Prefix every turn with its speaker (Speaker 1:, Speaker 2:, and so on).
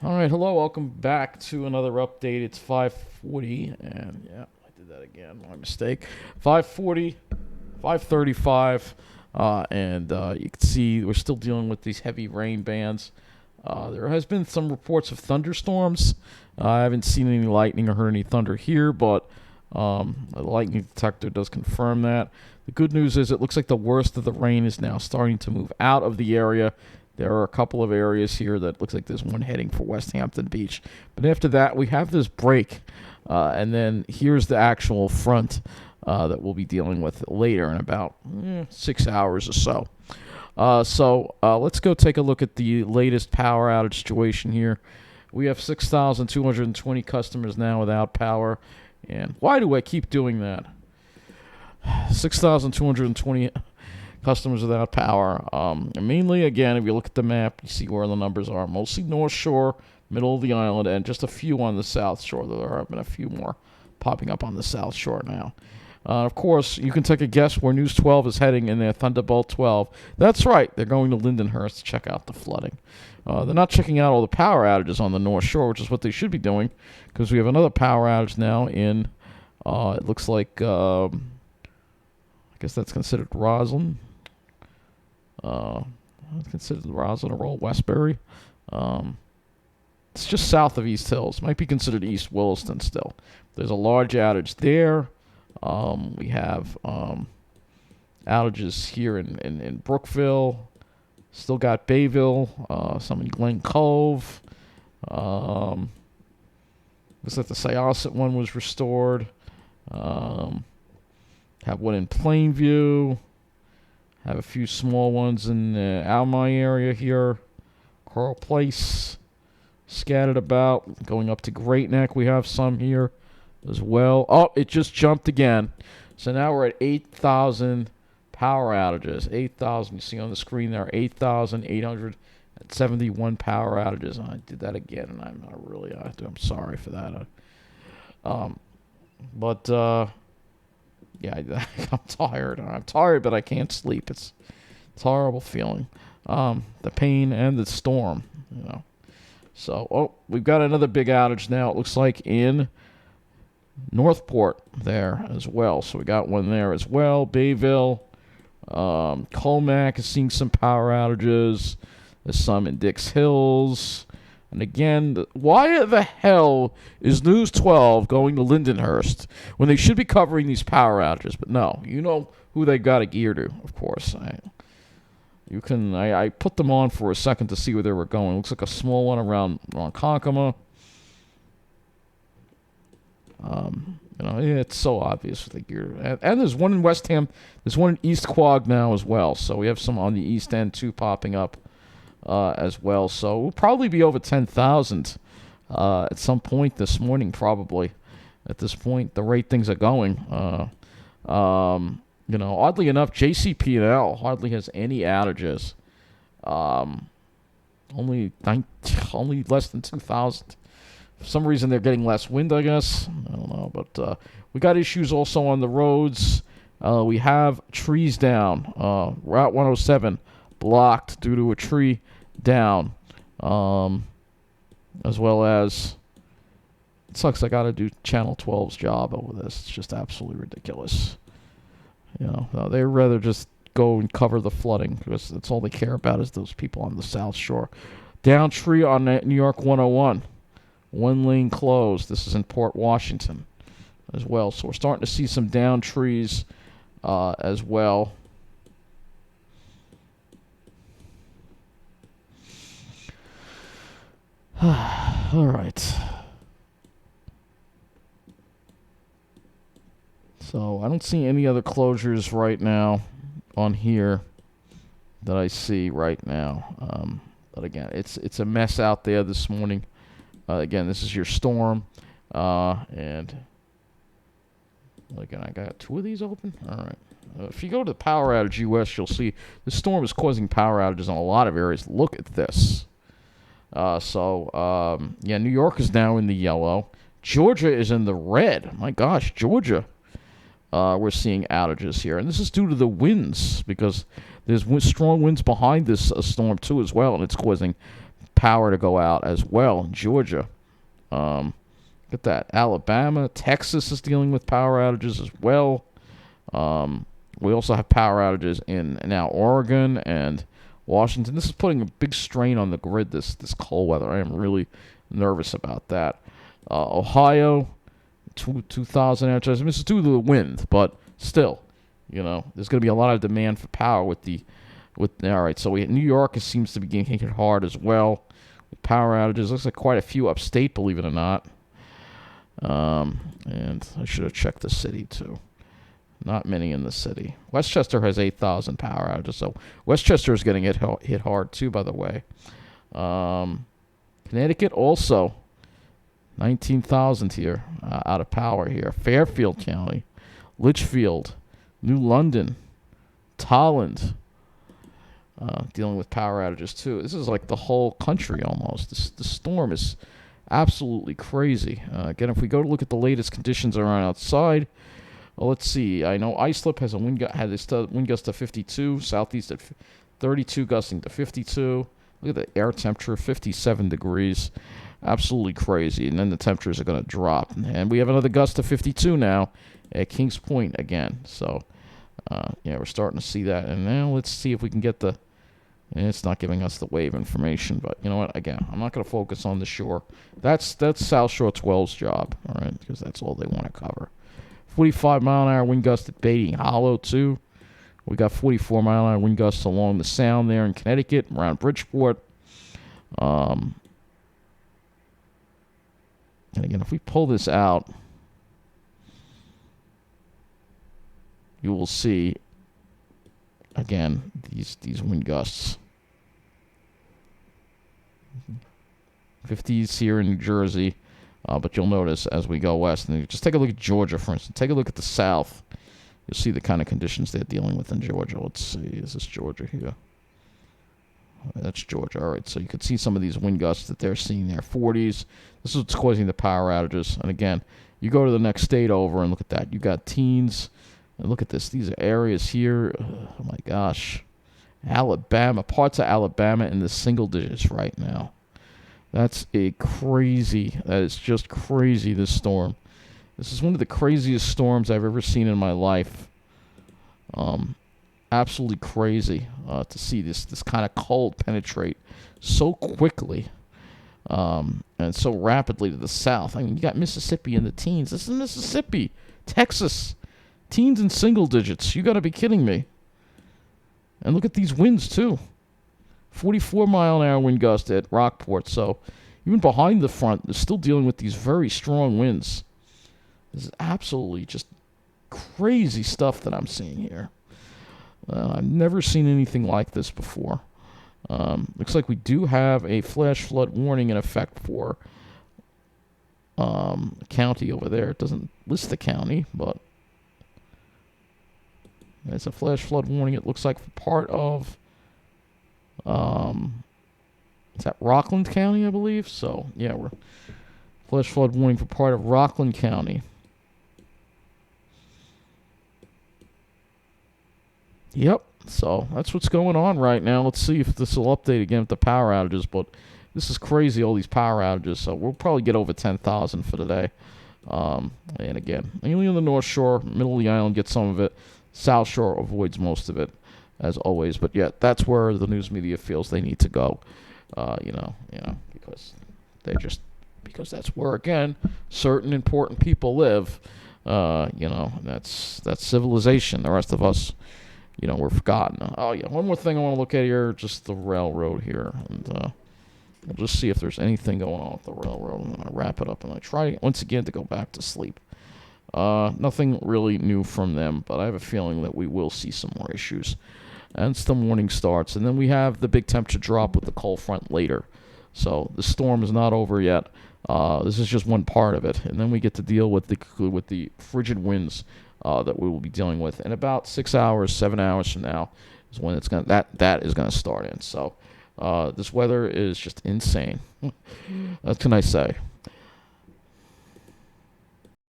Speaker 1: All right, hello, welcome back to another update. It's 5:40, and yeah, I did that again, my mistake. 5:40, 5:35, and you can see we're still dealing with these heavy rain bands. There has been some reports of thunderstorms. I haven't seen any lightning or heard any thunder here, but the lightning detector does confirm that. The good news is it looks like the worst of the rain is now starting to move out of the area. There are a couple of areas here that looks like there's one heading for West Hampton Beach. But after that, we have this break. And then here's the actual front that we'll be dealing with later in about 6 hours or so. So let's go take a look at the latest power outage situation here. We have 6,220 customers now without power. And why do I keep doing that? 6,220 customers without power. Mainly, again, if you look at the map, you see where the numbers are. Mostly North Shore, middle of the island, and just a few on the South Shore. There have been a few more popping up on the South Shore now. Of course, you can take a guess where News 12 is heading in their Thunderbolt 12. That's right, they're going to Lindenhurst to check out the flooding. They're not checking out all the power outages on the North Shore, which is what they should be doing, because we have another power outage now in, it looks like, I guess that's considered Roslyn. It's considered Roslyn or Old Westbury. It's just south of East Hills. Might be considered East Williston still. There's a large outage there. We have outages here in Brookville. Still got Bayville. Some in Glen Cove. Looks like the Syosset one was restored. Have one in Plainview. Have a few small ones in the Almy area here. Coral Place, scattered about. Going up to Great Neck, we have some here as well. Oh, it just jumped again. So now we're at 8,000 power outages. 8,000, you see on the screen there, 8,871 power outages. And I did that again, and I'm sorry for that. Yeah, I'm tired. I'm tired, but I can't sleep. It's a horrible feeling. The pain and the storm, So, we've got another big outage now. It looks like in Northport there as well. So we got one there as well. Bayville, Colmac is seeing some power outages. There's some in Dix Hills. And again, why the hell is News 12 going to Lindenhurst when they should be covering these power outages? But no, you know who they got to ear to, of course. I put them on for a second to see where they were going. Looks like a small one around Ronkonkoma. It's so obvious with the gear. And there's one in West Ham. There's one in East Quogue now as well. So we have some on the East End too popping up. As well, so we'll probably be over 10,000 at some point this morning. Probably at this point, the rate things are going. Oddly enough, JCP&L hardly has any outages. Only less than 2,000. For some reason, they're getting less wind. I guess I don't know, but we got issues also on the roads. We have trees down. Route 107 blocked due to a tree down, as well as it sucks. I got to do Channel 12's job over this. It's just absolutely ridiculous. They'd rather just go and cover the flooding because that's all they care about is those people on the South Shore. Down tree on New York 101, one lane closed. This is in Port Washington as well. So we're starting to see some down trees as well. All right. So I don't see any other closures right now on here that I see right now. But again, it's a mess out there this morning. Again, this is your storm. And again, I got two of these open. All right. If you go to the Power Outage US, you'll see the storm is causing power outages in a lot of areas. Look at this. New York is now in the yellow. Georgia is in the red. My gosh, Georgia. We're seeing outages here. And this is due to the winds because there's strong winds behind this storm too as well, and it's causing power to go out as well in Georgia. Look at that. Alabama, Texas is dealing with power outages as well. We also have power outages in now Oregon and Washington. This is putting a big strain on the grid, this cold weather. I am really nervous about that. Ohio, 2,000 outages. I mean, this is due to the wind, but still, there's going to be a lot of demand for power all right, so New York seems to be getting hit hard as well with power outages. Looks like quite a few upstate, believe it or not. And I should have checked the city too. Not many in the city. Westchester has 8,000 power outages, so Westchester is getting hit hard too, by the way. Connecticut also 19,000 here out of power here. Fairfield County, Litchfield, New London, Tolland dealing with power outages too. This is like the whole country almost. The storm is absolutely crazy. Again, if we go to look at the latest conditions around outside, well, let's see. I know Islip has wind gust to 52, southeast at 32, gusting to 52. Look at the air temperature, 57 degrees. Absolutely crazy. And then the temperatures are going to drop. And we have another gust to 52 now at Kings Point again. So, we're starting to see that. And now let's see if we can get the... And it's not giving us the wave information, but you know what? Again, I'm not going to focus on the shore. That's South Shore 12's job, all right, because that's all they want to cover. 45-mile-an-hour wind gust at Beatty Hollow, too. We got 44-mile-an-hour wind gusts along the Sound there in Connecticut, around Bridgeport. And again, if we pull this out, you will see, again, these wind gusts. 50s here in New Jersey, but you'll notice as we go west, and just take a look at Georgia, for instance. Take a look at the South. You'll see the kind of conditions they're dealing with in Georgia. Let's see. Is this Georgia here? That's Georgia. All right, so you can see some of these wind gusts that they're seeing there. 40s. This is what's causing the power outages. And again, you go to the next state over and look at that. You got teens. And look at this. These are areas here. Oh, my gosh. Alabama. Parts of Alabama in the single digits right now. That is just crazy, this storm. This is one of the craziest storms I've ever seen in my life. Absolutely crazy to see this kind of cold penetrate so quickly and so rapidly to the south. I mean, you got Mississippi in the teens. This is Mississippi. Texas. Teens in single digits. You got to be kidding me. And look at these winds, too. 44-mile-an-hour wind gust at Rockport. So even behind the front, they're still dealing with these very strong winds. This is absolutely just crazy stuff that I'm seeing here. I've never seen anything like this before. Looks like we do have a flash flood warning in effect for a county over there. It doesn't list the county, but it's a flash flood warning. It looks like for part of... is that Rockland County, I believe? So, yeah, we're flash flood warning for part of Rockland County. Yep, so that's what's going on right now. Let's see if this will update again with the power outages, but this is crazy, all these power outages, so we'll probably get over 10,000 for today. And again, only on the North Shore, middle of the island, get some of it. South Shore avoids most of it, as always. But yeah, that's where the news media feels they need to go. Because that's where, again, certain important people live. That's civilization. The rest of us, we're forgotten. Oh yeah, one more thing I want to look at here, just the railroad here, and we'll just see if there's anything going on with the railroad. I'm gonna wrap it up, and I try once again to go back to sleep. Nothing really new from them, but I have a feeling that we will see some more issues. And the morning starts, and then we have the big temperature drop with the cold front later. So the storm is not over yet. This is just one part of it, and then we get to deal with the frigid winds that we will be dealing with in about 7 hours from now is when it's gonna that is gonna start in. So this weather is just insane. What can I say?